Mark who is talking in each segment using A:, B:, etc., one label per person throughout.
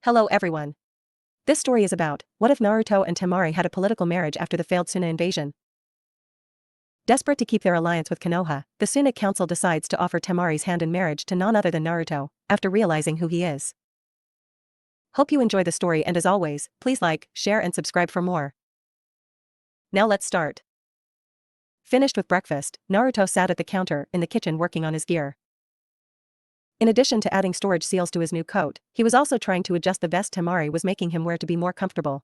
A: Hello everyone. This story is about, what if Naruto and Temari had a political marriage after the failed Suna invasion? Desperate to keep their alliance with Konoha, the Suna council decides to offer Temari's hand in marriage to none other than Naruto, after realizing who he is. Hope you enjoy the story, and as always, please like, share and subscribe for more. Now let's start. Finished with breakfast, Naruto sat at the counter in the kitchen working on his gear. In addition to adding storage seals to his new coat, he was also trying to adjust the vest Temari was making him wear to be more comfortable.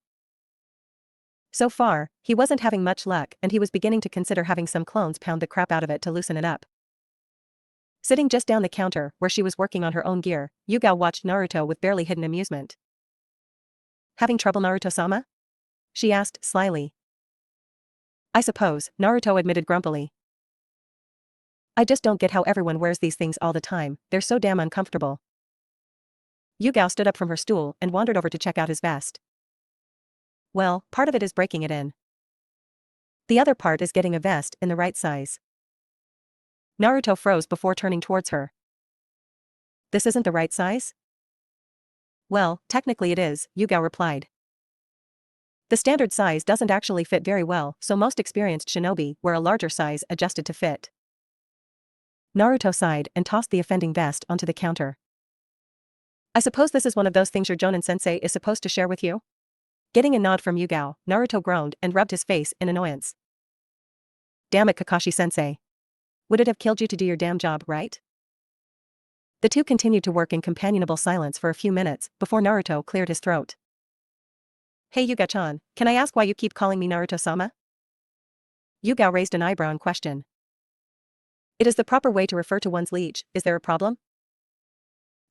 A: So far, he wasn't having much luck, and he was beginning to consider having some clones pound the crap out of it to loosen it up. Sitting just down the counter, where she was working on her own gear, Yugao watched Naruto with barely hidden amusement. "Having trouble, Naruto-sama?" she asked slyly. "I suppose," Naruto admitted grumpily. "I just don't get how everyone wears these things all the time, they're so damn uncomfortable." Yugao stood up from her stool and wandered over to check out his vest. "Well, part of it is breaking it in. The other part is getting a vest in the right size." Naruto froze before turning towards her. "This isn't the right size?" "Well, technically it is," Yugao replied. "The standard size doesn't actually fit very well, so most experienced shinobi wear a larger size adjusted to fit." Naruto sighed and tossed the offending vest onto the counter. "I suppose this is one of those things your Jonin-sensei is supposed to share with you?" Getting a nod from Yugao, Naruto groaned and rubbed his face in annoyance. "Damn it, Kakashi-sensei. Would it have killed you to do your damn job, right?" The two continued to work in companionable silence for a few minutes before Naruto cleared his throat. "Hey Yuga-chan, can I ask why you keep calling me Naruto-sama?" Yugao raised an eyebrow in question. "It is the proper way to refer to one's liege, is there a problem?"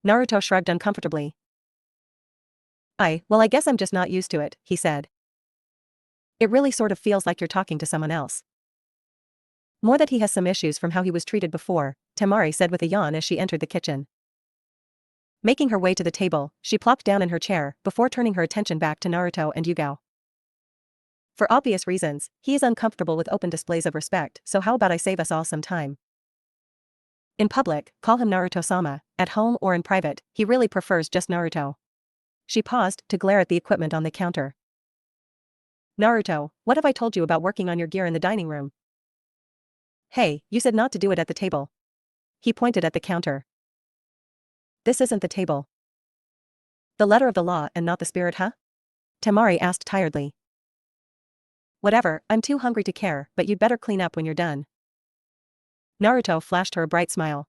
A: Naruto shrugged uncomfortably. Well, I guess I'm just not used to it," he said. "It really sort of feels like you're talking to someone else." "More that he has some issues from how he was treated before," Temari said with a yawn as she entered the kitchen. Making her way to the table, she plopped down in her chair before turning her attention back to Naruto and Yugao. "For obvious reasons, he is uncomfortable with open displays of respect, so how about I save us all some time? In public, call him Naruto-sama, at home or in private, he really prefers just Naruto." She paused to glare at the equipment on the counter. "Naruto, what have I told you about working on your gear in the dining room?" "Hey, you said not to do it at the table." He pointed at the counter. "This isn't the table." "The letter of the law and not the spirit, huh?" Temari asked tiredly. "Whatever, I'm too hungry to care, but you'd better clean up when you're done." Naruto flashed her a bright smile.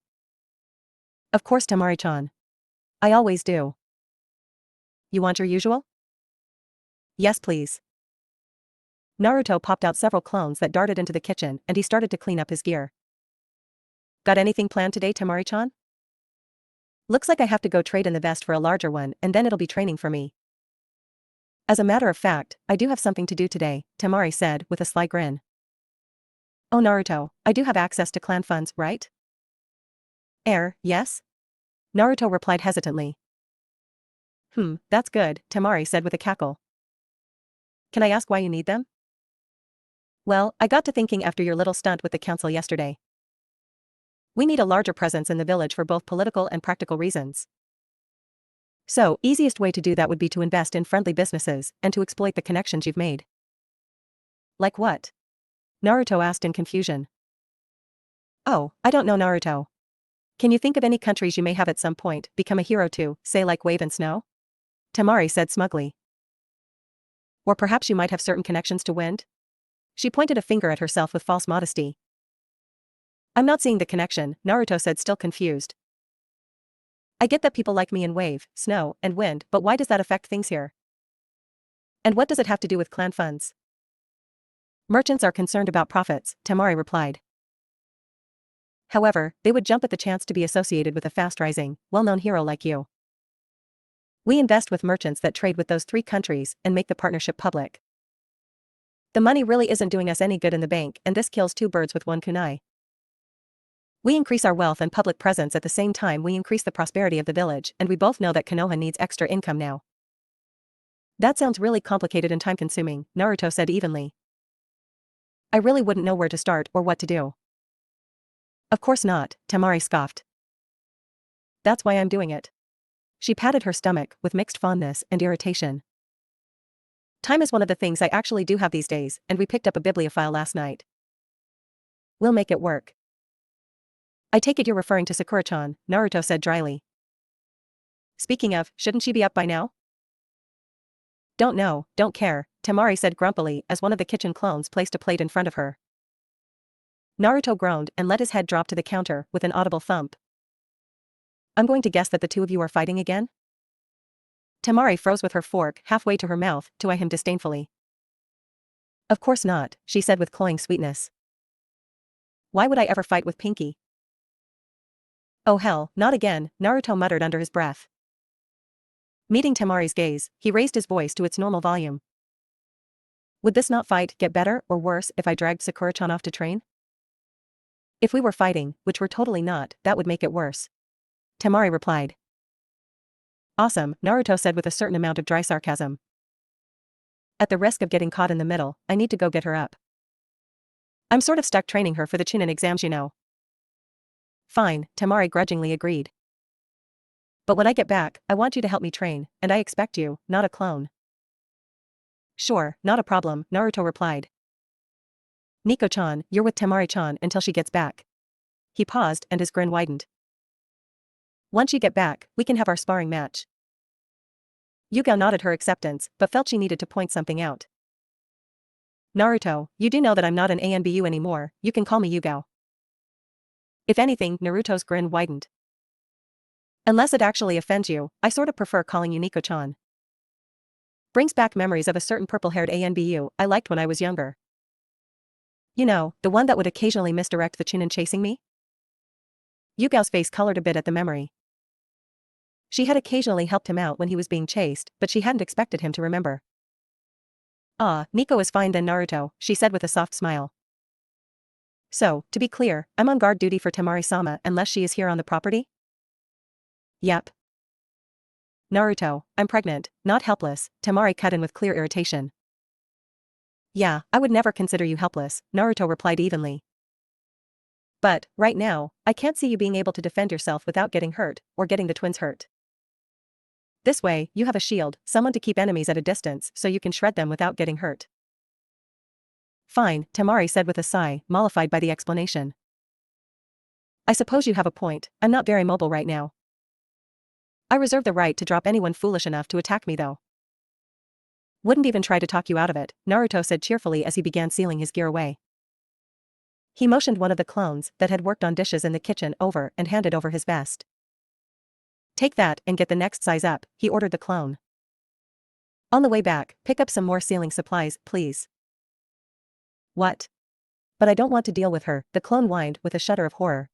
A: "Of course, Temari-chan. I always do." "You want your usual?" "Yes please." Naruto popped out several clones that darted into the kitchen and he started to clean up his gear. "Got anything planned today, Temari-chan?" "Looks like I have to go trade in the vest for a larger one and then it'll be training for me." "As a matter of fact, I do have something to do today," Temari said with a sly grin. "Oh Naruto, I do have access to clan funds, right?" Yes?" Naruto replied hesitantly. That's good," Temari said with a cackle. "Can I ask why you need them?" "Well, I got to thinking after your little stunt with the council yesterday. We need a larger presence in the village for both political and practical reasons. So, easiest way to do that would be to invest in friendly businesses and to exploit the connections you've made." "Like what?" Naruto asked in confusion. "Oh, I don't know Naruto. Can you think of any countries you may have at some point become a hero to, say like Wave and Snow?" Temari said smugly. "Or perhaps you might have certain connections to Wind?" She pointed a finger at herself with false modesty. "I'm not seeing the connection," Naruto said, still confused. "I get that people like me in Wave, Snow, and Wind, but why does that affect things here? And what does it have to do with clan funds?" "Merchants are concerned about profits," Temari replied. "However, they would jump at the chance to be associated with a fast-rising, well-known hero like you. We invest with merchants that trade with those three countries and make the partnership public. The money really isn't doing us any good in the bank, and this kills two birds with one kunai. We increase our wealth and public presence at the same time we increase the prosperity of the village, and we both know that Konoha needs extra income now." "That sounds really complicated and time-consuming," Naruto said evenly. "I really wouldn't know where to start or what to do." "Of course not," Temari scoffed. "That's why I'm doing it." She patted her stomach with mixed fondness and irritation. Time is one of the things I actually do have these days, and we picked up a bibliophile last night. We'll make it work. I take it you're referring to Sakura-chan, Naruto said dryly. Speaking of, shouldn't she be up by now? Don't know, don't care, Temari said grumpily as one of the kitchen clones placed a plate in front of her. Naruto groaned and let his head drop to the counter with an audible thump. I'm going to guess that the two of you are fighting again? Temari froze with her fork halfway to her mouth to eye him disdainfully. Of course not, she said with cloying sweetness. Why would I ever fight with Pinky? Oh hell, not again, Naruto muttered under his breath. Meeting Temari's gaze, he raised his voice to its normal volume. Would this not fight get better or worse if I dragged Sakura-chan off to train? If we were fighting, which we're totally not, that would make it worse. Temari replied. Awesome, Naruto said with a certain amount of dry sarcasm. At the risk of getting caught in the middle, I need to go get her up. I'm sort of stuck training her for the Chunin exams, you know. Fine, Temari grudgingly agreed. But when I get back, I want you to help me train, and I expect you, not a clone. Sure, not a problem, Naruto replied. Nico-chan, you're with Temari-chan until she gets back. He paused and his grin widened. Once you get back, we can have our sparring match. Yugao nodded her acceptance, but felt she needed to point something out. Naruto, you do know that I'm not an ANBU anymore, you can call me Yugao. If anything, Naruto's grin widened. Unless it actually offends you, I sort of prefer calling you Nico-chan. Brings back memories of a certain purple-haired ANBU I liked when I was younger. You know, the one that would occasionally misdirect the Chunin chasing me? Yugao's face colored a bit at the memory. She had occasionally helped him out when he was being chased, but she hadn't expected him to remember. Ah, Nico is fine then Naruto, she said with a soft smile. So, to be clear, I'm on guard duty for Temari-sama unless she is here on the property? Yep. Naruto, I'm pregnant, not helpless, Temari cut in with clear irritation. Yeah, I would never consider you helpless, Naruto replied evenly. But, right now, I can't see you being able to defend yourself without getting hurt, or getting the twins hurt. This way, you have a shield, someone to keep enemies at a distance so you can shred them without getting hurt. Fine, Temari said with a sigh, mollified by the explanation. I suppose you have a point, I'm not very mobile right now. I reserve the right to drop anyone foolish enough to attack me though. Wouldn't even try to talk you out of it, Naruto said cheerfully as he began sealing his gear away. He motioned one of the clones that had worked on dishes in the kitchen over and handed over his vest. Take that and get the next size up, he ordered the clone. On the way back, pick up some more sealing supplies, please. What? But I don't want to deal with her, the clone whined with a shudder of horror.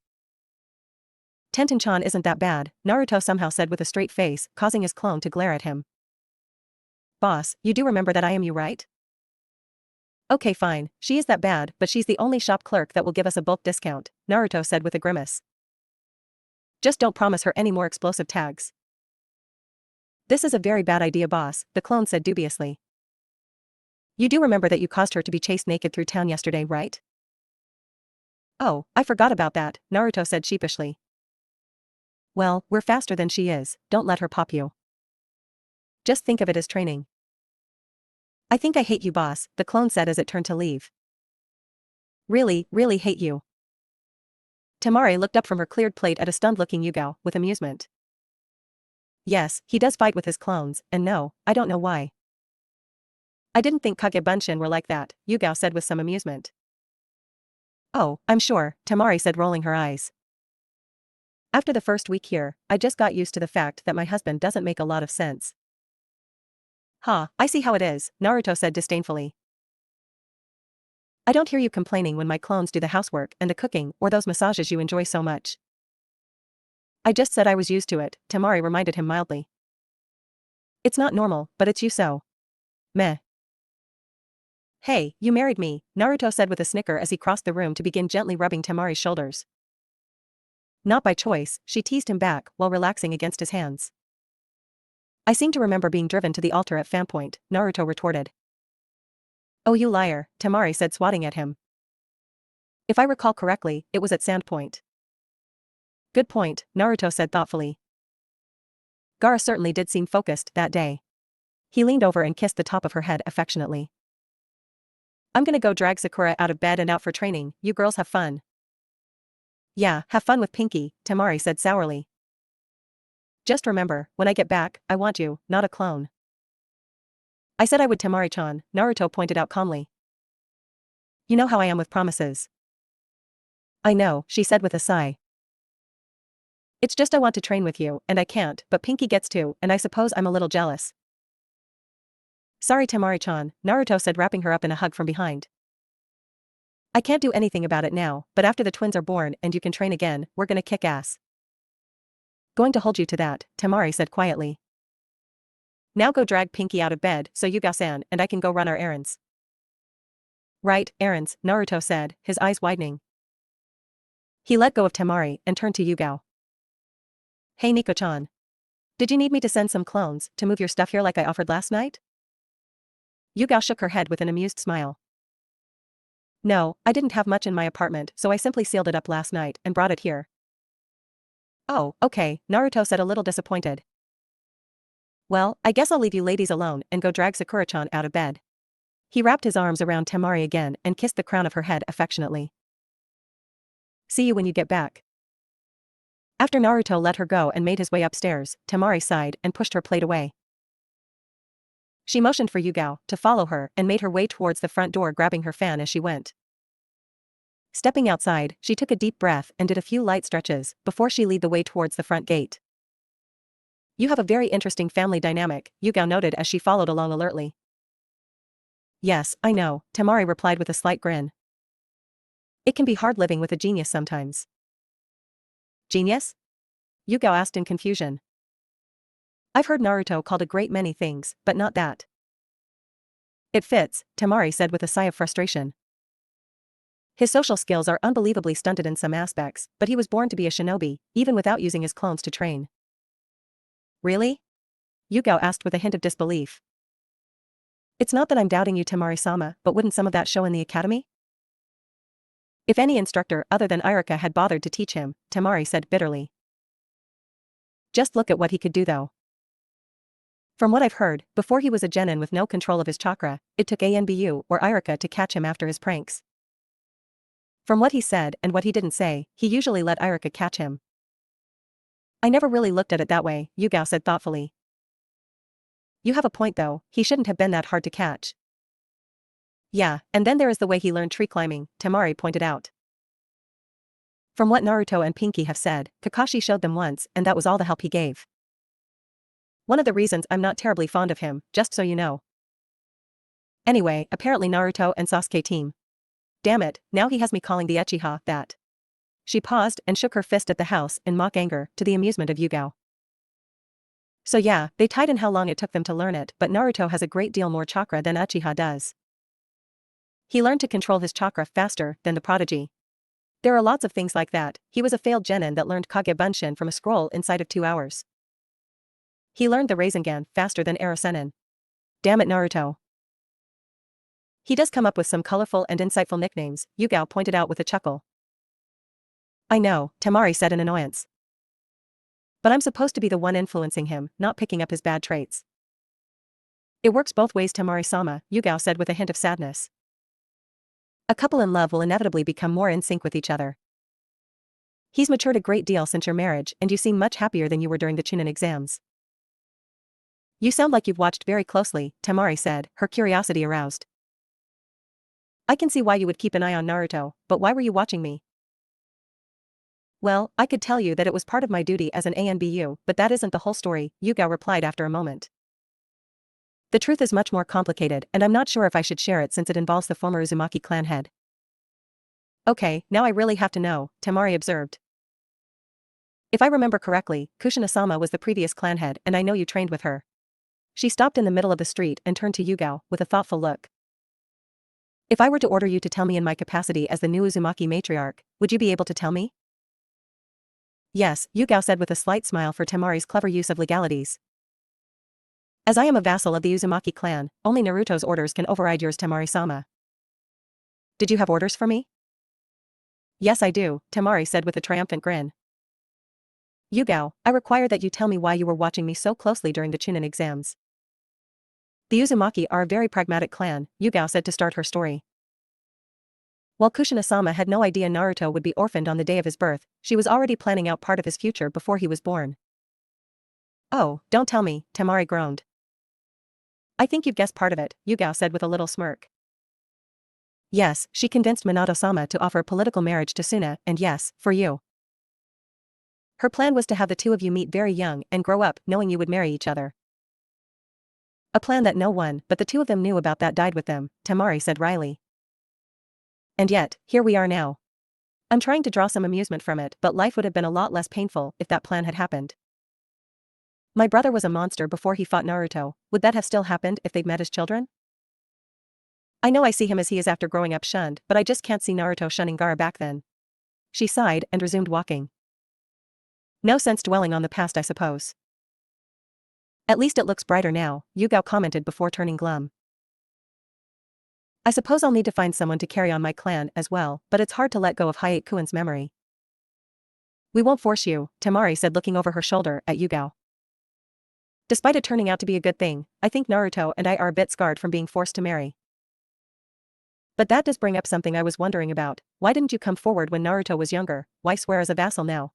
A: Tenten-chan isn't that bad, Naruto somehow said with a straight face, causing his clone to glare at him. Boss, you do remember that I am you, right? Okay fine, she is that bad, but she's the only shop clerk that will give us a bulk discount, Naruto said with a grimace. Just don't promise her any more explosive tags. This is a very bad idea, boss, the clone said dubiously. You do remember that you caused her to be chased naked through town yesterday, right? Oh, I forgot about that, Naruto said sheepishly. Well, we're faster than she is, don't let her pop you. Just think of it as training. I think I hate you, boss, the clone said as it turned to leave. Really, really hate you. Temari looked up from her cleared plate at a stunned-looking Yugao with amusement. Yes, he does fight with his clones, and no, I don't know why. I didn't think Kage Bunshin were like that, Yugao said with some amusement. Oh, I'm sure, Temari said rolling her eyes. After the first week here, I just got used to the fact that my husband doesn't make a lot of sense. I see how it is, Naruto said disdainfully. I don't hear you complaining when my clones do the housework and the cooking or those massages you enjoy so much. I just said I was used to it, Temari reminded him mildly. It's not normal, but it's you so. Meh. Hey, you married me, Naruto said with a snicker as he crossed the room to begin gently rubbing Temari's shoulders. Not by choice, she teased him back while relaxing against his hands. I seem to remember being driven to the altar at Fanpoint, Naruto retorted. Oh you liar, Temari said swatting at him. If I recall correctly, it was at Sandpoint. Good point, Naruto said thoughtfully. Gaara certainly did seem focused that day. He leaned over and kissed the top of her head affectionately. I'm gonna go drag Sakura out of bed and out for training, you girls have fun. Yeah, have fun with Pinky, Temari said sourly. Just remember, when I get back, I want you, not a clone. I said I would, Temari-chan, Naruto pointed out calmly. You know how I am with promises. I know, she said with a sigh. It's just I want to train with you, and I can't, but Pinky gets to, and I suppose I'm a little jealous. Sorry Temari-chan, Naruto said, wrapping her up in a hug from behind. I can't do anything about it now, but after the twins are born and you can train again, we're gonna kick ass. Going to hold you to that, Temari said quietly. Now go drag Pinky out of bed so Yugao-san and I can go run our errands. Right, errands, Naruto said, his eyes widening. He let go of Temari and turned to Yugao. Hey Nico-chan. Did you need me to send some clones to move your stuff here like I offered last night? Yugao shook her head with an amused smile. No, I didn't have much in my apartment, so I simply sealed it up last night and brought it here. Oh, okay, Naruto said, a little disappointed. Well, I guess I'll leave you ladies alone and go drag Sakura-chan out of bed. He wrapped his arms around Temari again and kissed the crown of her head affectionately. See you when you get back. After Naruto let her go and made his way upstairs, Temari sighed and pushed her plate away. She motioned for Yugao to follow her and made her way towards the front door, grabbing her fan as she went. Stepping outside, she took a deep breath and did a few light stretches before she led the way towards the front gate. You have a very interesting family dynamic, Yugao noted as she followed along alertly. Yes, I know, Temari replied with a slight grin. It can be hard living with a genius sometimes. Genius? Yugao asked in confusion. I've heard Naruto called a great many things, but not that. It fits, Temari said with a sigh of frustration. His social skills are unbelievably stunted in some aspects, but he was born to be a shinobi, even without using his clones to train. Really? Yugao asked with a hint of disbelief. It's not that I'm doubting you, Temari-sama, but wouldn't some of that show in the academy? If any instructor other than Irika had bothered to teach him, Temari said bitterly. Just look at what he could do though. From what I've heard, before he was a genin with no control of his chakra, it took Anbu or Irika to catch him after his pranks. From what he said and what he didn't say, he usually let Irika catch him. I never really looked at it that way, Yugao said thoughtfully. You have a point though, he shouldn't have been that hard to catch. Yeah, and then there is the way he learned tree climbing, Temari pointed out. From what Naruto and Pinky have said, Kakashi showed them once and that was all the help he gave. One of the reasons I'm not terribly fond of him, just so you know. Anyway, apparently Naruto and Sasuke team. Damn it, now he has me calling the Uchiha that. She paused and shook her fist at the house in mock anger, to the amusement of Yugao. So yeah, they tied in how long it took them to learn it, but Naruto has a great deal more chakra than Uchiha does. He learned to control his chakra faster than the prodigy. There are lots of things like that. He was a failed genin that learned Kage Bunshin from a scroll inside of 2 hours. He learned the Rasengan faster than Erasenin. Damn it, Naruto. He does come up with some colorful and insightful nicknames, Yugao pointed out with a chuckle. I know, Temari said in annoyance. But I'm supposed to be the one influencing him, not picking up his bad traits. It works both ways, Temari-sama, Yugao said with a hint of sadness. A couple in love will inevitably become more in sync with each other. He's matured a great deal since your marriage and you seem much happier than you were during the Chunin exams. You sound like you've watched very closely, Temari said, her curiosity aroused. I can see why you would keep an eye on Naruto, but why were you watching me? Well, I could tell you that it was part of my duty as an ANBU, but that isn't the whole story, Yugao replied after a moment. The truth is much more complicated and I'm not sure if I should share it since it involves the former Uzumaki clan head. Okay, now I really have to know, Temari observed. If I remember correctly, Kushina-sama was the previous clan head and I know you trained with her. She stopped in the middle of the street and turned to Yugao with a thoughtful look. If I were to order you to tell me in my capacity as the new Uzumaki matriarch, would you be able to tell me? Yes, Yugao said with a slight smile for Temari's clever use of legalities. As I am a vassal of the Uzumaki clan, only Naruto's orders can override yours, Temari-sama. Did you have orders for me? Yes I do, Temari said with a triumphant grin. Yugao, I require that you tell me why you were watching me so closely during the Chunin exams. The Uzumaki are a very pragmatic clan, Yugao said to start her story. While Kushina-sama had no idea Naruto would be orphaned on the day of his birth, she was already planning out part of his future before he was born. Oh, don't tell me, Temari groaned. I think you've guessed part of it, Yugao said with a little smirk. Yes, she convinced Minato-sama to offer political marriage to Suna, and yes, for you. Her plan was to have the two of you meet very young and grow up knowing you would marry each other. A plan that no one but the two of them knew about that died with them, Temari said wryly. And yet, here we are now. I'm trying to draw some amusement from it, but life would have been a lot less painful if that plan had happened. My brother was a monster before he fought Naruto, would that have still happened if they'd met as children? I know I see him as he is after growing up shunned, but I just can't see Naruto shunning Gaara back then. She sighed and resumed walking. No sense dwelling on the past, I suppose. At least it looks brighter now, Yugao commented before turning glum. I suppose I'll need to find someone to carry on my clan as well, but it's hard to let go of Hayate-kun's memory. We won't force you, Temari said looking over her shoulder at Yugao. Despite it turning out to be a good thing, I think Naruto and I are a bit scarred from being forced to marry. But that does bring up something I was wondering about. Why didn't you come forward when Naruto was younger? Why swear as a vassal now?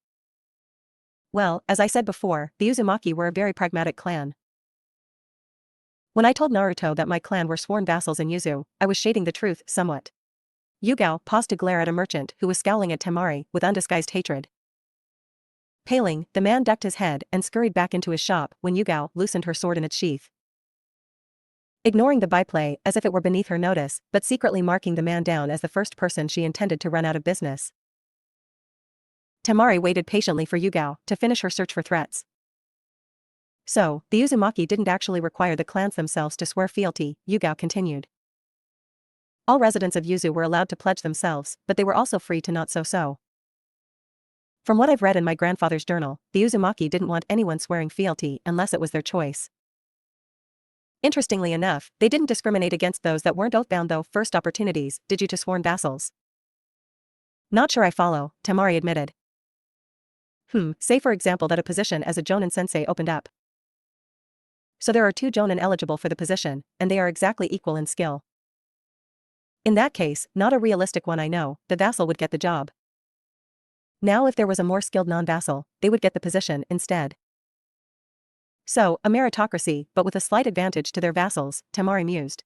A: Well, as I said before, the Uzumaki were a very pragmatic clan. When I told Naruto that my clan were sworn vassals in Yuzu, I was shading the truth somewhat. Yugao paused to glare at a merchant who was scowling at Temari with undisguised hatred. Paling, the man ducked his head and scurried back into his shop when Yugao loosened her sword in its sheath. Ignoring the byplay as if it were beneath her notice, but secretly marking the man down as the first person she intended to run out of business. Temari waited patiently for Yugao to finish her search for threats. So, the Uzumaki didn't actually require the clans themselves to swear fealty, Yugao continued. All residents of Yuzu were allowed to pledge themselves, but they were also free to not so. From what I've read in my grandfather's journal, the Uzumaki didn't want anyone swearing fealty unless it was their choice. Interestingly enough, they didn't discriminate against those that weren't oath-bound though. First opportunities, did you to sworn vassals? Not sure I follow, Temari admitted. Say for example that a position as a Jonin sensei opened up. So there are 2 Jonin eligible for the position, and they are exactly equal in skill. In that case, not a realistic one I know, the vassal would get the job. Now if there was a more skilled non-vassal, they would get the position instead. So, a meritocracy, but with a slight advantage to their vassals, Temari mused.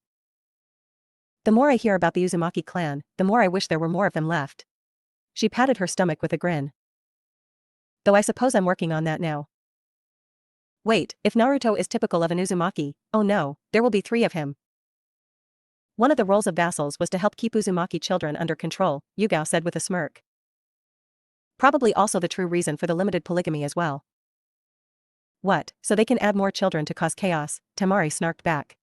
A: The more I hear about the Uzumaki clan, the more I wish there were more of them left. She patted her stomach with a grin. Though I suppose I'm working on that now. Wait, if Naruto is typical of an Uzumaki, oh no, there will be 3 of him. One of the roles of vassals was to help keep Uzumaki children under control, Yugao said with a smirk. Probably also the true reason for the limited polygamy as well. What, so they can add more children to cause chaos, Temari snarked back.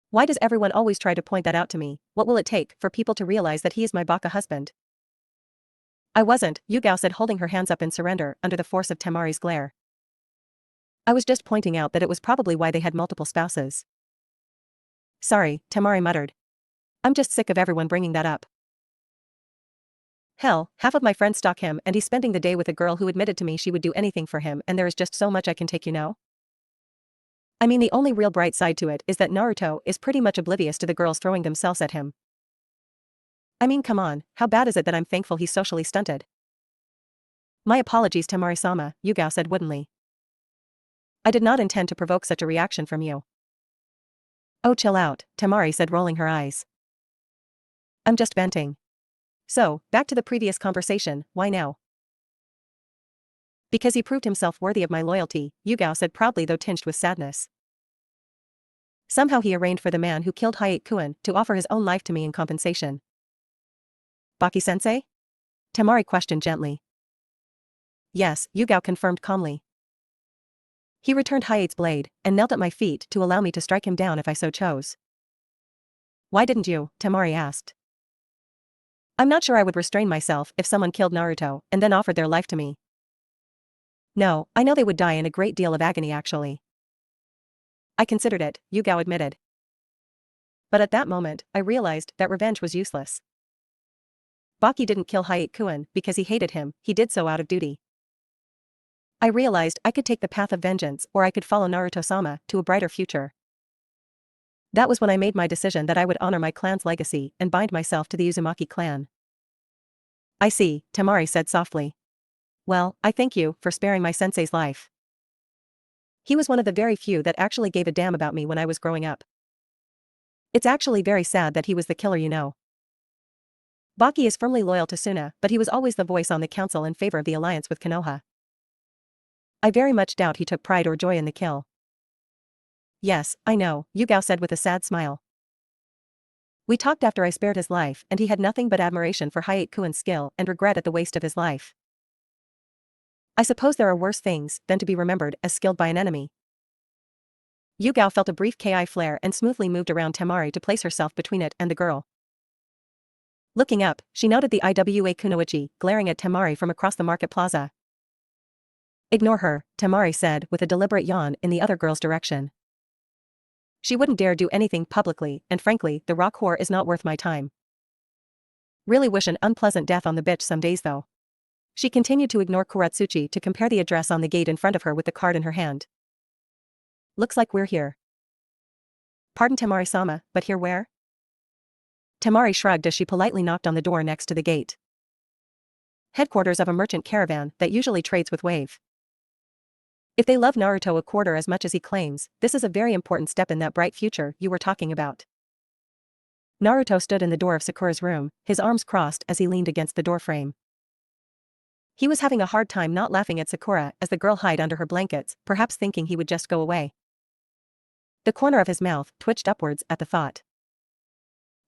A: Why does everyone always try to point that out to me? What will it take for people to realize that he is my baka husband? I wasn't, Yugao said holding her hands up in surrender under the force of Temari's glare. I was just pointing out that it was probably why they had multiple spouses. Sorry, Temari muttered. I'm just sick of everyone bringing that up. Hell, half of my friends stalk him and he's spending the day with a girl who admitted to me she would do anything for him, and there is just so much I can take, you know? I mean, the only real bright side to it is that Naruto is pretty much oblivious to the girls throwing themselves at him. I mean, come on, how bad is it that I'm thankful he's socially stunted? My apologies, Temari-sama, Yugao said woodenly. I did not intend to provoke such a reaction from you. Oh, chill out, Temari said rolling her eyes. I'm just venting. So, back to the previous conversation, why now? Because he proved himself worthy of my loyalty, Yugao said proudly though tinged with sadness. Somehow he arranged for the man who killed Hayate-kun to offer his own life to me in compensation. Baki-sensei? Temari questioned gently. Yes, Yugao confirmed calmly. He returned Hayate's blade and knelt at my feet to allow me to strike him down if I so chose. Why didn't you? Temari asked. I'm not sure I would restrain myself if someone killed Naruto and then offered their life to me. No, I know they would die in a great deal of agony actually. I considered it, Yugao admitted. But at that moment, I realized that revenge was useless. Baki didn't kill Hayate-kun because he hated him, he did so out of duty. I realized I could take the path of vengeance or I could follow Naruto-sama to a brighter future. That was when I made my decision that I would honor my clan's legacy and bind myself to the Uzumaki clan. I see, Temari said softly. Well, I thank you for sparing my sensei's life. He was one of the very few that actually gave a damn about me when I was growing up. It's actually very sad that he was the killer, you know. Baki is firmly loyal to Suna, but he was always the voice on the council in favor of the alliance with Konoha. I very much doubt he took pride or joy in the kill. Yes, I know, Yugao said with a sad smile. We talked after I spared his life and he had nothing but admiration for Hayate-kun's skill and regret at the waste of his life. I suppose there are worse things than to be remembered as skilled by an enemy. Yugao felt a brief ki flare and smoothly moved around Temari to place herself between it and the girl. Looking up, she noted the Iwa Kunoichi glaring at Temari from across the market plaza. Ignore her, Temari said with a deliberate yawn in the other girl's direction. She wouldn't dare do anything publicly, and frankly, the rock whore is not worth my time. Really wish an unpleasant death on the bitch some days though. She continued to ignore Kuratsuchi to compare the address on the gate in front of her with the card in her hand. Looks like we're here. Pardon Temari-sama, but here where? Temari shrugged as she politely knocked on the door next to the gate. Headquarters of a merchant caravan that usually trades with Wave. If they love Naruto a quarter as much as he claims, this is a very important step in that bright future you were talking about. Naruto stood in the door of Sakura's room, his arms crossed as he leaned against the doorframe. He was having a hard time not laughing at Sakura as the girl hid under her blankets, perhaps thinking he would just go away. The corner of his mouth twitched upwards at the thought.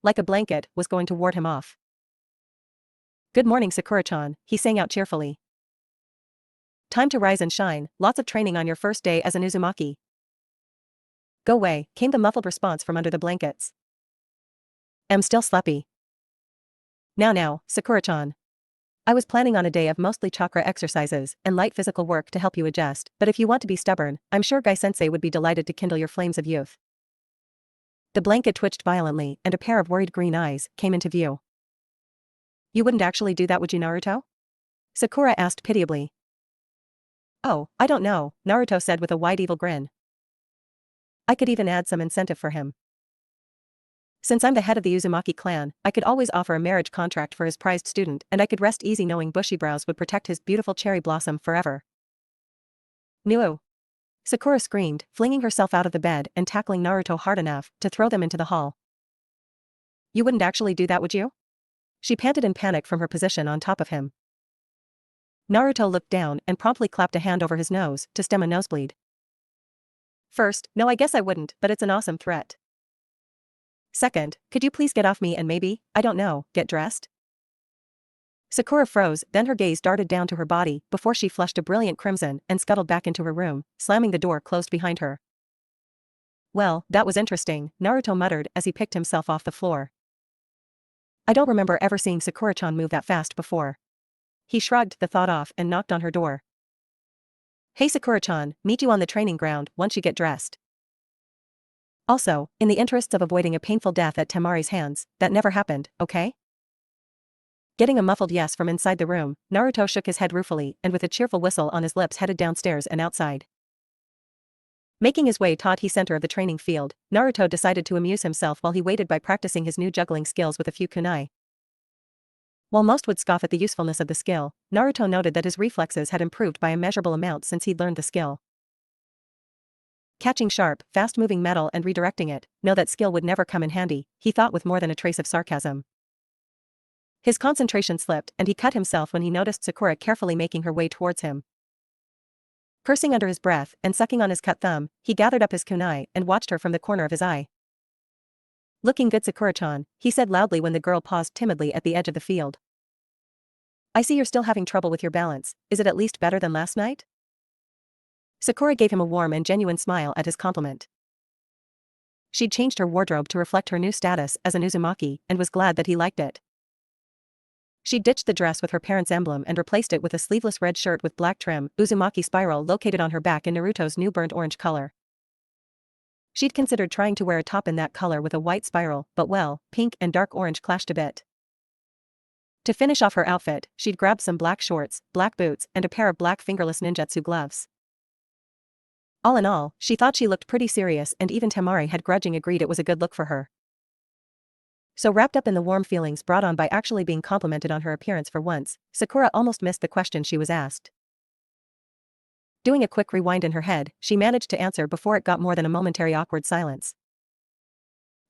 A: Like a blanket was going to ward him off. Good morning Sakura-chan, he sang out cheerfully. Time to rise and shine, lots of training on your first day as an Uzumaki. Go away, came the muffled response from under the blankets. Am still sleepy. Now, Sakura-chan. I was planning on a day of mostly chakra exercises and light physical work to help you adjust, but if you want to be stubborn, I'm sure Gai-sensei would be delighted to kindle your flames of youth. The blanket twitched violently and a pair of worried green eyes came into view. You wouldn't actually do that, would you, Naruto? Sakura asked pitiably. Oh, I don't know, Naruto said with a wide evil grin. I could even add some incentive for him. Since I'm the head of the Uzumaki clan, I could always offer a marriage contract for his prized student and I could rest easy knowing bushy brows would protect his beautiful cherry blossom forever. Nuo! Sakura screamed, flinging herself out of the bed and tackling Naruto hard enough to throw them into the hall. You wouldn't actually do that, would you? She panted in panic from her position on top of him. Naruto looked down and promptly clapped a hand over his nose to stem a nosebleed. First, no, I guess I wouldn't, but it's an awesome threat. Second, could you please get off me and maybe, I don't know, get dressed? Sakura froze, then her gaze darted down to her body before she flushed a brilliant crimson and scuttled back into her room, slamming the door closed behind her. Well, that was interesting, Naruto muttered as he picked himself off the floor. I don't remember ever seeing Sakura-chan move that fast before. He shrugged the thought off and knocked on her door. Hey Sakura-chan, meet you on the training ground once you get dressed. Also, in the interests of avoiding a painful death at Temari's hands, that never happened, okay? Getting a muffled yes from inside the room, Naruto shook his head ruefully and with a cheerful whistle on his lips headed downstairs and outside. Making his way toward the center of the training field, Naruto decided to amuse himself while he waited by practicing his new juggling skills with a few kunai. While most would scoff at the usefulness of the skill, Naruto noted that his reflexes had improved by a measurable amount since he'd learned the skill. Catching sharp, fast-moving metal and redirecting it, no, that skill would never come in handy, he thought with more than a trace of sarcasm. His concentration slipped and he cut himself when he noticed Sakura carefully making her way towards him. Cursing under his breath and sucking on his cut thumb, he gathered up his kunai and watched her from the corner of his eye. Looking good Sakura-chan, he said loudly when the girl paused timidly at the edge of the field. I see you're still having trouble with your balance, is it at least better than last night? Sakura gave him a warm and genuine smile at his compliment. She'd changed her wardrobe to reflect her new status as an Uzumaki and was glad that he liked it. She ditched the dress with her parents' emblem and replaced it with a sleeveless red shirt with black trim, Uzumaki spiral located on her back in Naruto's new burnt orange color. She'd considered trying to wear a top in that color with a white spiral, but well, pink and dark orange clashed a bit. To finish off her outfit, she'd grabbed some black shorts, black boots, and a pair of black fingerless ninjutsu gloves. All in all, she thought she looked pretty serious, and even Temari had grudgingly agreed it was a good look for her. So wrapped up in the warm feelings brought on by actually being complimented on her appearance for once, Sakura almost missed the question she was asked. Doing a quick rewind in her head, she managed to answer before it got more than a momentary awkward silence.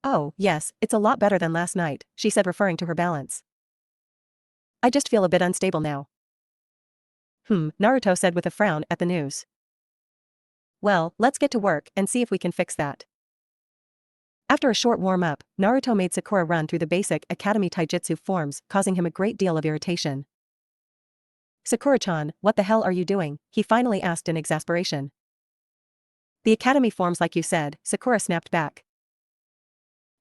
A: "Oh, yes, it's a lot better than last night," she said, referring to her balance. "I just feel a bit unstable now." Naruto said with a frown at the news. "Well, let's get to work and see if we can fix that." After a short warm-up, Naruto made Sakura run through the basic Academy Taijutsu forms, causing him a great deal of irritation. "Sakura-chan, what the hell are you doing?" he finally asked in exasperation. "The Academy forms like you said," Sakura snapped back.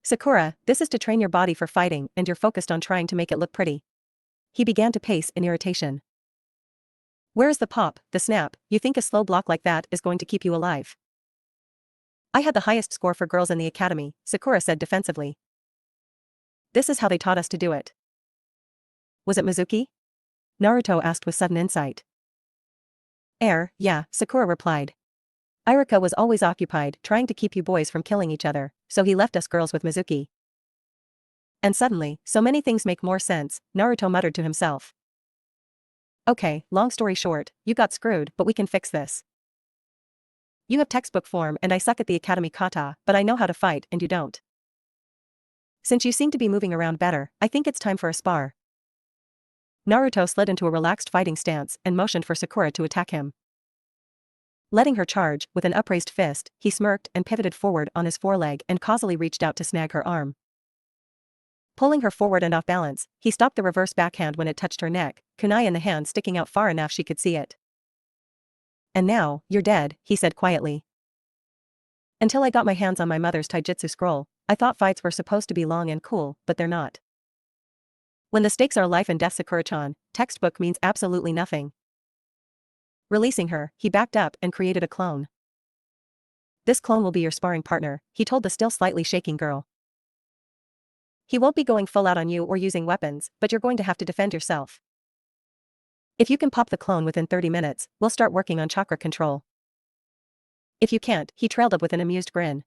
A: "Sakura, this is to train your body for fighting and you're focused on trying to make it look pretty." He began to pace in irritation. "Where's the pop, the snap? You think a slow block like that is going to keep you alive?" "I had the highest score for girls in the academy," Sakura said defensively. "This is how they taught us to do it." "Was it Mizuki?" Naruto asked with sudden insight. Yeah," Sakura replied. "Irika was always occupied trying to keep you boys from killing each other, so he left us girls with Mizuki." And suddenly, so many things make more sense, Naruto muttered to himself. "Okay, long story short, you got screwed, but we can fix this. You have textbook form and I suck at the academy kata, but I know how to fight and you don't. Since you seem to be moving around better, I think it's time for a spar." Naruto slid into a relaxed fighting stance and motioned for Sakura to attack him. Letting her charge, with an upraised fist, he smirked and pivoted forward on his foreleg and causally reached out to snag her arm. Pulling her forward and off balance, he stopped the reverse backhand when it touched her neck, kunai in the hand sticking out far enough she could see it. "And now, you're dead," he said quietly. "Until I got my hands on my mother's taijutsu scroll, I thought fights were supposed to be long and cool, but they're not. When the stakes are life and death, Sakura-chan, textbook means absolutely nothing." Releasing her, he backed up and created a clone. "This clone will be your sparring partner," he told the still slightly shaking girl. "He won't be going full out on you or using weapons, but you're going to have to defend yourself. If you can pop the clone within 30 minutes, we'll start working on chakra control. If you can't," he trailed up with an amused grin.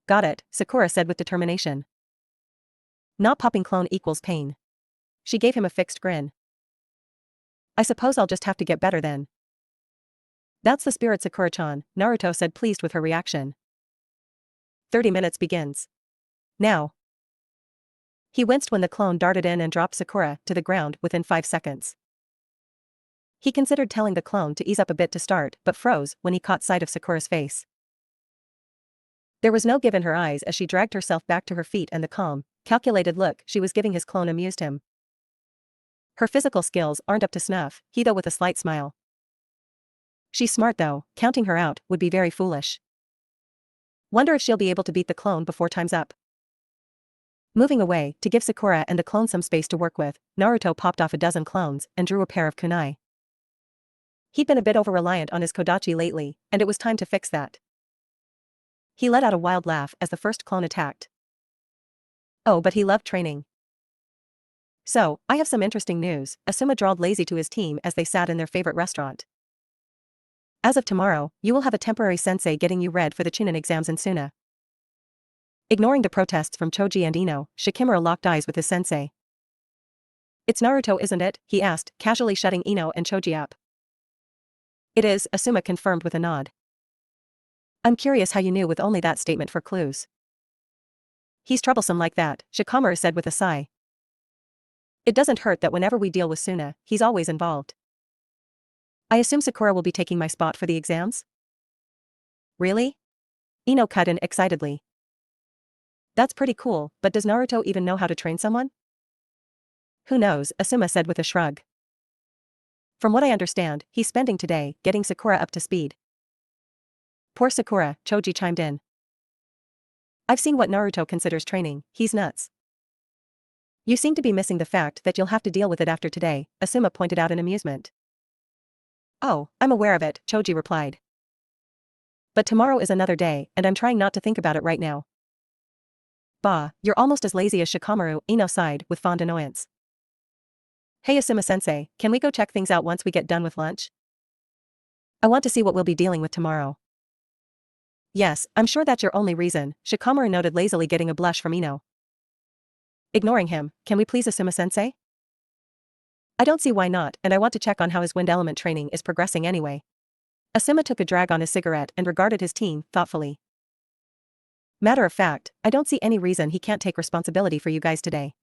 A: "Got it," Sakura said with determination. "Not popping clone equals pain." She gave him a fixed grin. "I suppose I'll just have to get better then." "That's the spirit, Sakura-chan," Naruto said, pleased with her reaction. 30 minutes begins. Now." He winced when the clone darted in and dropped Sakura to the ground within 5 seconds. He considered telling the clone to ease up a bit to start, but froze when he caught sight of Sakura's face. There was no give in her eyes as she dragged herself back to her feet, and the calm, calculated look she was giving his clone amused him. Her physical skills aren't up to snuff, he though with a slight smile. She's smart though, counting her out would be very foolish. Wonder if she'll be able to beat the clone before time's up. Moving away, to give Sakura and the clone some space to work with, Naruto popped off a dozen clones and drew a pair of kunai. He'd been a bit over-reliant on his kodachi lately, and it was time to fix that. He let out a wild laugh as the first clone attacked. Oh, but he loved training. "So, I have some interesting news," Asuma drawled lazy to his team as they sat in their favorite restaurant. "As of tomorrow, you will have a temporary sensei getting you read for the Chunin exams in Suna." Ignoring the protests from Choji and Ino, Shikimura locked eyes with his sensei. "It's Naruto, isn't it?" he asked, casually shutting Ino and Choji up. "It is," Asuma confirmed with a nod. "I'm curious how you knew with only that statement for clues." "He's troublesome like that," Shikamaru said with a sigh. "It doesn't hurt that whenever we deal with Suna, he's always involved." "I assume Sakura will be taking my spot for the exams?" "Really?" Ino cut in excitedly. "That's pretty cool, but does Naruto even know how to train someone?" "Who knows," Asuma said with a shrug. "From what I understand, he's spending today getting Sakura up to speed." "Poor Sakura," Choji chimed in. "I've seen what Naruto considers training, he's nuts." "You seem to be missing the fact that you'll have to deal with it after today," Asuma pointed out in amusement. "Oh, I'm aware of it," Choji replied. "But tomorrow is another day, and I'm trying not to think about it right now." "Bah, you're almost as lazy as Shikamaru," Ino sighed with fond annoyance. Hey Asuma-sensei, can we go check things out once we get done with lunch? I want to see what we'll be dealing with tomorrow. Yes, I'm sure that's your only reason, Shikamaru noted lazily, getting a blush from Ino. Ignoring him, can we please Asuma-sensei? I don't see why not, and I want to check on how his wind element training is progressing anyway. Asuma took a drag on his cigarette and regarded his team thoughtfully. Matter of fact, I don't see any reason he can't take responsibility for you guys today.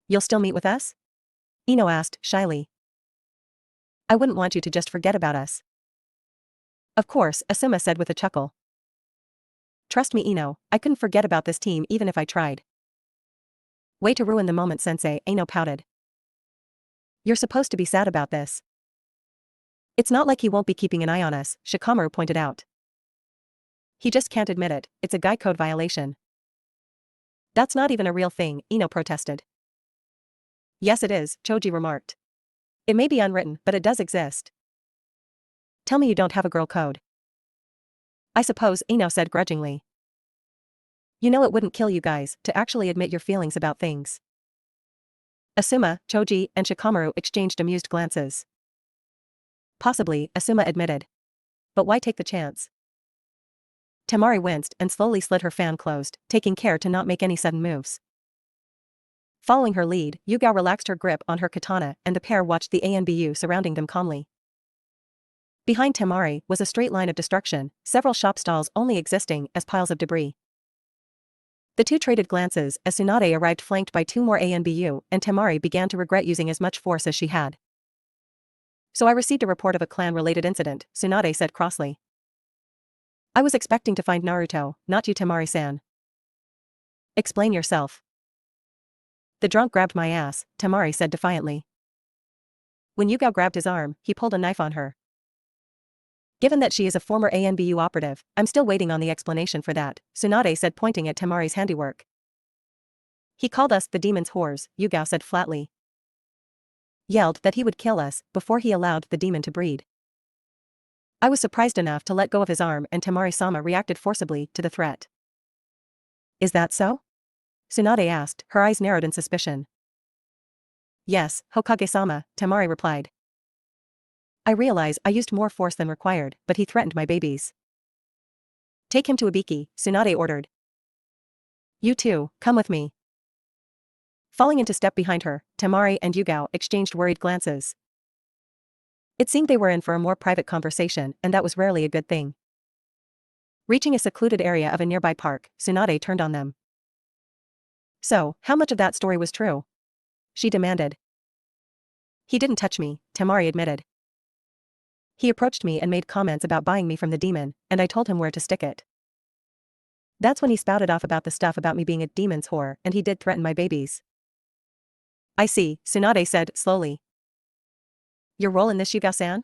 A: You'll still meet with us? Ino asked, shyly. I wouldn't want you to just forget about us. Of course, Asuma said with a chuckle. Trust me Ino, I couldn't forget about this team even if I tried. Way to ruin the moment, sensei, Ino pouted. You're supposed to be sad about this. It's not like he won't be keeping an eye on us, Shikamaru pointed out. He just can't admit it, it's a guy code violation. That's not even a real thing, Ino protested. Yes it is, Choji remarked. It may be unwritten, but it does exist. Tell me you don't have a girl code. I suppose, Ino said grudgingly. You know it wouldn't kill you guys to actually admit your feelings about things. Asuma, Choji, and Shikamaru exchanged amused glances. Possibly, Asuma admitted. But why take the chance? Temari winced and slowly slid her fan closed, taking care to not make any sudden moves. Following her lead, Yugao relaxed her grip on her katana and the pair watched the ANBU surrounding them calmly. Behind Temari was a straight line of destruction, several shop stalls only existing as piles of debris. The two traded glances as Tsunade arrived flanked by two more ANBU and Temari began to regret using as much force as she had. So I received a report of a clan-related incident, Tsunade said crossly. I was expecting to find Naruto, not you Temari-san. Explain yourself. The drunk grabbed my ass, Temari said defiantly. When Yugao grabbed his arm, he pulled a knife on her. Given that she is a former ANBU operative, I'm still waiting on the explanation for that, Tsunade said pointing at Temari's handiwork. He called us the demon's whores, Yugao said flatly. Yelled that he would kill us before he allowed the demon to breed. I was surprised enough to let go of his arm and Temari-sama reacted forcibly to the threat. Is that so? Tsunade asked, her eyes narrowed in suspicion. Yes, Hokage-sama, Temari replied. I realize I used more force than required, but he threatened my babies. Take him to Ibiki, Tsunade ordered. You two, come with me. Falling into step behind her, Temari and Yugao exchanged worried glances. It seemed they were in for a more private conversation, and that was rarely a good thing. Reaching a secluded area of a nearby park, Tsunade turned on them. So, how much of that story was true? She demanded. He didn't touch me, Temari admitted. He approached me and made comments about buying me from the demon, and I told him where to stick it. That's when he spouted off about the stuff about me being a demon's whore, and he did threaten my babies. I see, Tsunade said, slowly. Your role in this, Yugao-san?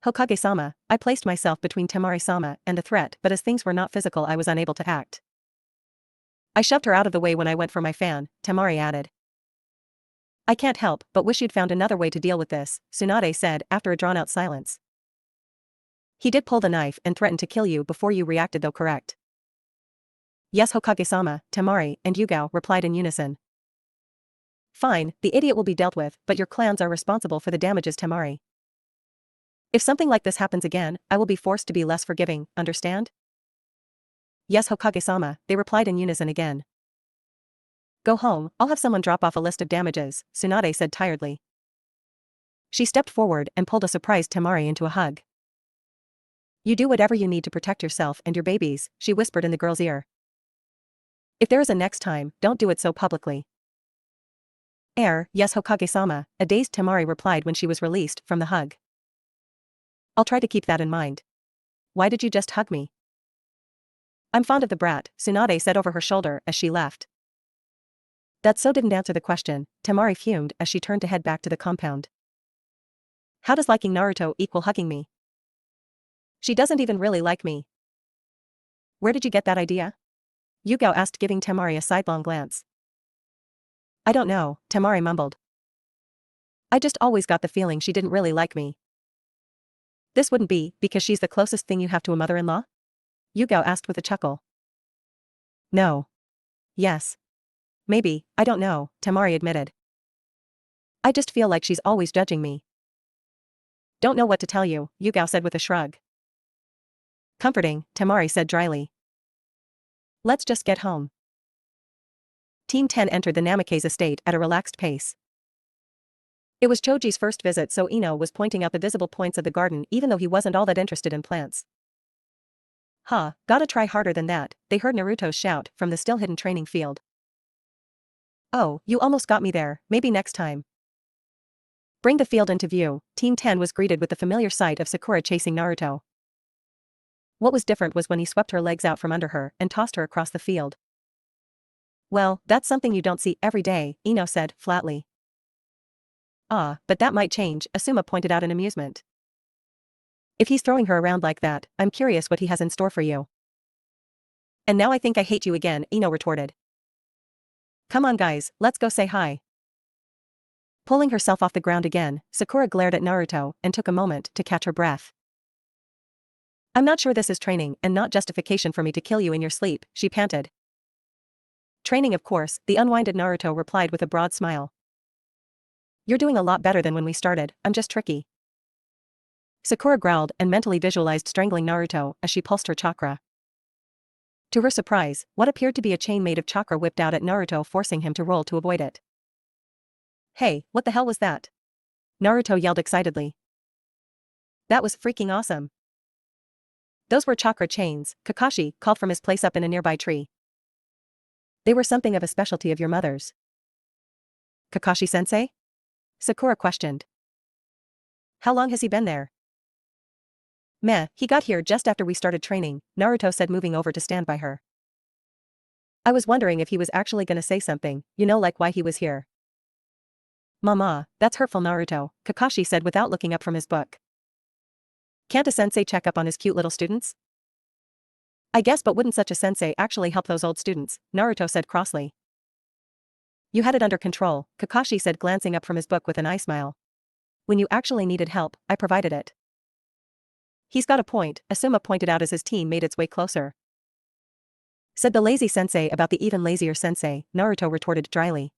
A: Hokage-sama, I placed myself between Temari-sama and the threat, but as things were not physical I was unable to act. I shoved her out of the way when I went for my fan, Temari added. I can't help but wish you'd found another way to deal with this, Tsunade said after a drawn-out silence. He did pull the knife and threatened to kill you before you reacted though, correct? Yes, Hokage-sama, Temari and Yugao replied in unison. Fine, the idiot will be dealt with, but your clans are responsible for the damages, Temari. If something like this happens again, I will be forced to be less forgiving, understand? Yes, Hokage-sama, they replied in unison again. Go home, I'll have someone drop off a list of damages, Tsunade said tiredly. She stepped forward and pulled a surprised Temari into a hug. You do whatever you need to protect yourself and your babies, she whispered in the girl's ear. If there is a next time, don't do it so publicly. Yes, Hokage-sama, a dazed Temari replied when she was released from the hug. I'll try to keep that in mind. Why did you just hug me? I'm fond of the brat, Tsunade said over her shoulder as she left. That so didn't answer the question, Temari fumed as she turned to head back to the compound. How does liking Naruto equal hugging me? She doesn't even really like me. Where did you get that idea? Yugao asked, giving Temari a sidelong glance. I don't know, Temari mumbled. I just always got the feeling she didn't really like me. This wouldn't be because she's the closest thing you have to a mother-in-law? Yugao asked with a chuckle. No. Yes. Maybe, I don't know, Temari admitted. I just feel like she's always judging me. Don't know what to tell you, Yugao said with a shrug. Comforting, Temari said dryly. Let's just get home. Team 10 entered the Namikaze estate at a relaxed pace. It was Choji's first visit, so Ino was pointing out the visible points of the garden even though he wasn't all that interested in plants. Huh, gotta try harder than that, they heard Naruto's shout from the still hidden training field. Oh, you almost got me there, maybe next time. Bring the field into view, Team 10 was greeted with the familiar sight of Sakura chasing Naruto. What was different was when he swept her legs out from under her and tossed her across the field. Well, that's something you don't see every day, Ino said, flatly. Ah, but that might change, Asuma pointed out in amusement. If he's throwing her around like that, I'm curious what he has in store for you. And now I think I hate you again, Ino retorted. Come on guys, let's go say hi. Pulling herself off the ground again, Sakura glared at Naruto and took a moment to catch her breath. I'm not sure this is training and not justification for me to kill you in your sleep, she panted. Training of course, the unwinded Naruto replied with a broad smile. You're doing a lot better than when we started, I'm just tricky. Sakura growled and mentally visualized strangling Naruto as she pulsed her chakra. To her surprise, what appeared to be a chain made of chakra whipped out at Naruto, forcing him to roll to avoid it. Hey, what the hell was that? Naruto yelled excitedly. That was freaking awesome. Those were chakra chains, Kakashi called from his place up in a nearby tree. They were something of a specialty of your mother's. Kakashi-sensei? Sakura questioned. How long has he been there? Meh, he got here just after we started training, Naruto said, moving over to stand by her. I was wondering if he was actually gonna say something, like why he was here. Mama, that's hurtful, Naruto, Kakashi said without looking up from his book. Can't a sensei check up on his cute little students? I guess, but wouldn't such a sensei actually help those old students, Naruto said crossly. You had it under control, Kakashi said, glancing up from his book with an eye smile. When you actually needed help, I provided it. He's got a point, Asuma pointed out as his team made its way closer. Said the lazy sensei about the even lazier sensei, Naruto retorted dryly.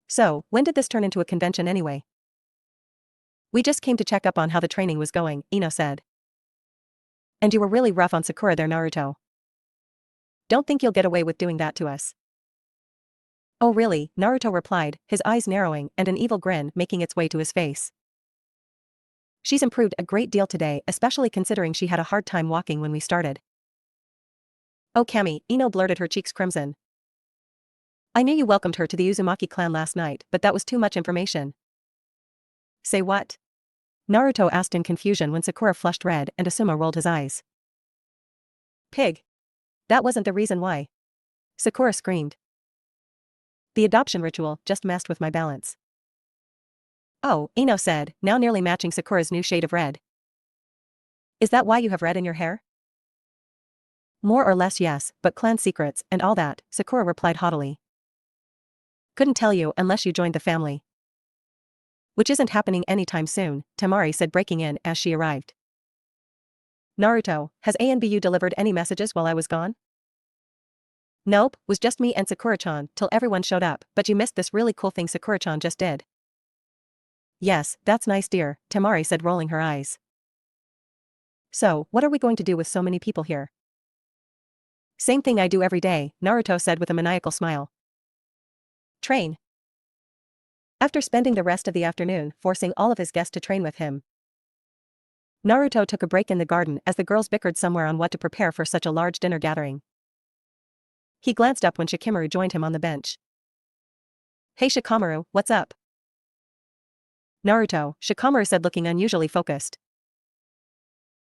A: So, when did this turn into a convention anyway? We just came to check up on how the training was going, Ino said. And you were really rough on Sakura there, Naruto. Don't think you'll get away with doing that to us. Oh really, Naruto replied, his eyes narrowing and an evil grin making its way to his face. She's improved a great deal today, especially considering she had a hard time walking when we started. Oh Kami, Ino blurted, her cheeks crimson. I knew you welcomed her to the Uzumaki clan last night, but that was too much information. Say what? Naruto asked in confusion when Sakura flushed red and Asuma rolled his eyes. Pig. That wasn't the reason why. Sakura screamed. The adoption ritual just messed with my balance. Oh, Ino said, now nearly matching Sakura's new shade of red. Is that why you have red in your hair? More or less yes, but clan secrets and all that, Sakura replied haughtily. Couldn't tell you unless you joined the family. Which isn't happening anytime soon, Temari said, breaking in as she arrived. Naruto, has ANBU delivered any messages while I was gone? Nope, was just me and Sakura-chan till everyone showed up, but you missed this really cool thing Sakura-chan just did. Yes, that's nice dear, Temari said, rolling her eyes. So, what are we going to do with so many people here? Same thing I do every day, Naruto said with a maniacal smile. Train. After spending the rest of the afternoon forcing all of his guests to train with him, Naruto took a break in the garden as the girls bickered somewhere on what to prepare for such a large dinner gathering. He glanced up when Shikamaru joined him on the bench. Hey Shikamaru, what's up? Naruto, Shikamaru said, looking unusually focused.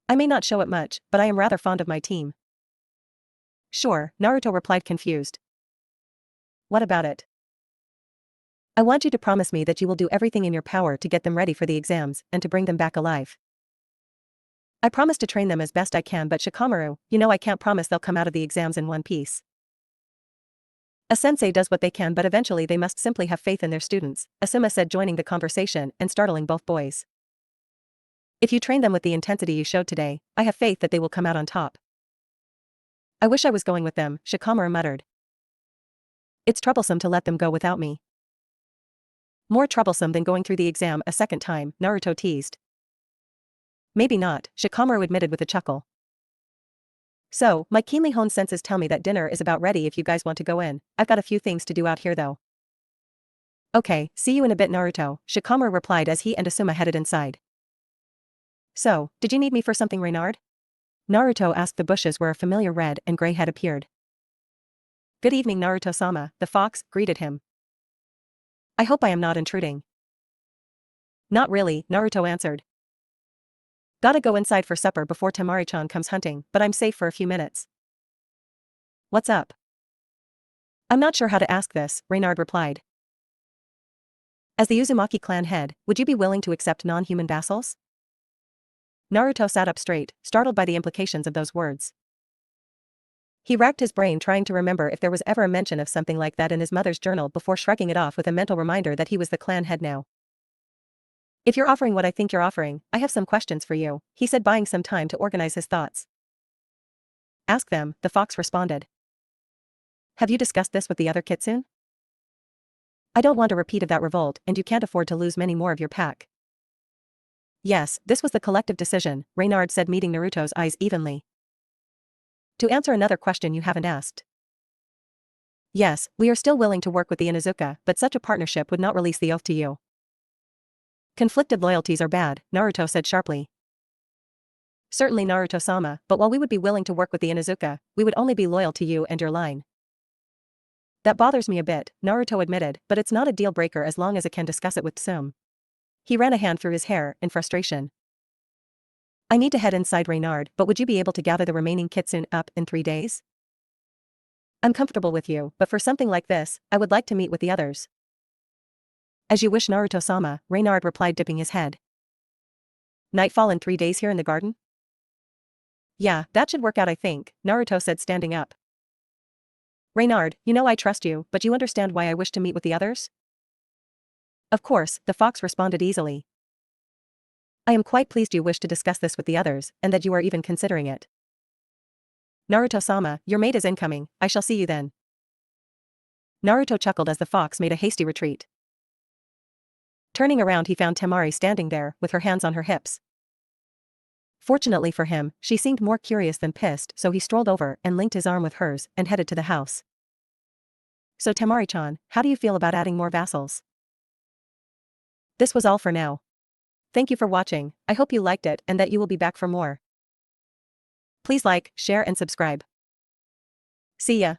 A: I may not show it much, but I am rather fond of my team. Sure, Naruto replied, confused. What about it? I want you to promise me that you will do everything in your power to get them ready for the exams and to bring them back alive. I promise to train them as best I can, but Shikamaru, I can't promise they'll come out of the exams in one piece. A sensei does what they can, but eventually they must simply have faith in their students, Asuma said, joining the conversation and startling both boys. If you train them with the intensity you showed today, I have faith that they will come out on top. I wish I was going with them, Shikamaru muttered. It's troublesome to let them go without me. More troublesome than going through the exam a second time, Naruto teased. Maybe not, Shikamaru admitted with a chuckle. So, my keenly honed senses tell me that dinner is about ready if you guys want to go in. I've got a few things to do out here though. Okay, see you in a bit Naruto, Shikamaru replied as he and Asuma headed inside. So, did you need me for something Reynard? Naruto asked the bushes where a familiar red and gray head appeared. Good evening Naruto-sama, the fox greeted him. I hope I am not intruding. Not really, Naruto answered. Gotta go inside for supper before Temari-chan comes hunting, but I'm safe for a few minutes. What's up? I'm not sure how to ask this, Reynard replied. As the Uzumaki clan head, would you be willing to accept non-human vassals? Naruto sat up straight, startled by the implications of those words. He racked his brain trying to remember if there was ever a mention of something like that in his mother's journal before shrugging it off with a mental reminder that he was the clan head now. If you're offering what I think you're offering, I have some questions for you, he said, buying some time to organize his thoughts. Ask them, the fox responded. Have you discussed this with the other kitsune? I don't want a repeat of that revolt, and you can't afford to lose many more of your pack. Yes, this was the collective decision, Reynard said, meeting Naruto's eyes evenly. To answer another question you haven't asked. Yes, we are still willing to work with the Inuzuka, but such a partnership would not release the oath to you. Conflicted loyalties are bad, Naruto said sharply. Certainly Naruto-sama, but while we would be willing to work with the Inuzuka, we would only be loyal to you and your line. That bothers me a bit, Naruto admitted, but it's not a deal breaker as long as I can discuss it with Tsum. He ran a hand through his hair, in frustration. I need to head inside Reynard, but would you be able to gather the remaining kitsune up in 3 days? I'm comfortable with you, but for something like this, I would like to meet with the others. As you wish Naruto-sama, Reynard replied, dipping his head. Nightfall in 3 days here in the garden? Yeah, that should work out I think, Naruto said, standing up. Reynard, you know I trust you, but you understand why I wish to meet with the others? Of course, the fox responded easily. I am quite pleased you wish to discuss this with the others, and that you are even considering it. Naruto-sama, your mate is incoming, I shall see you then. Naruto chuckled as the fox made a hasty retreat. Turning around he found Temari standing there, with her hands on her hips. Fortunately for him, she seemed more curious than pissed, so he strolled over and linked his arm with hers and headed to the house. So Temari-chan, how do you feel about adding more vassals? This was all for now. Thank you for watching, I hope you liked it and that you will be back for more. Please like, share and subscribe. See ya.